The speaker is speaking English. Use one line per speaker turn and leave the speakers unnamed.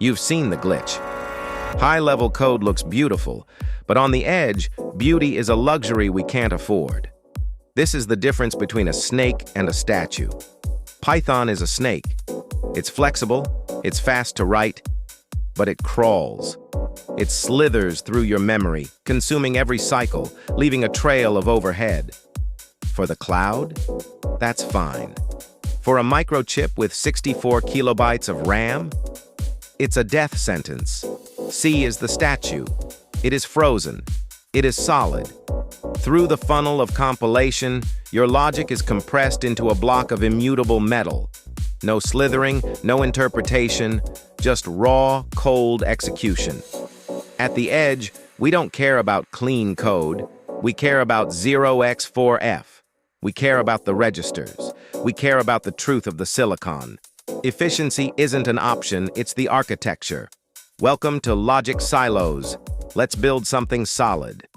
You've seen the glitch. High-level code looks beautiful, but on the edge, beauty is a luxury we can't afford. This is the difference between a snake and a statue. Python is a snake. It's flexible, it's fast to write, but it crawls. It slithers through your memory, consuming every cycle, leaving a trail of overhead. For the cloud, that's fine. For a microchip with 64 kilobytes of RAM, it's a death sentence. C is the statue. It is frozen. It is solid. Through the funnel of compilation, your logic is compressed into a block of immutable metal. No slithering, no interpretation, just raw, cold execution. At the edge, we don't care about clean code. We care about 0x4f. We care about the registers. We care about the truth of the silicon. Efficiency isn't an option, it's the architecture. Welcome to LogicSilos. Let's build something solid.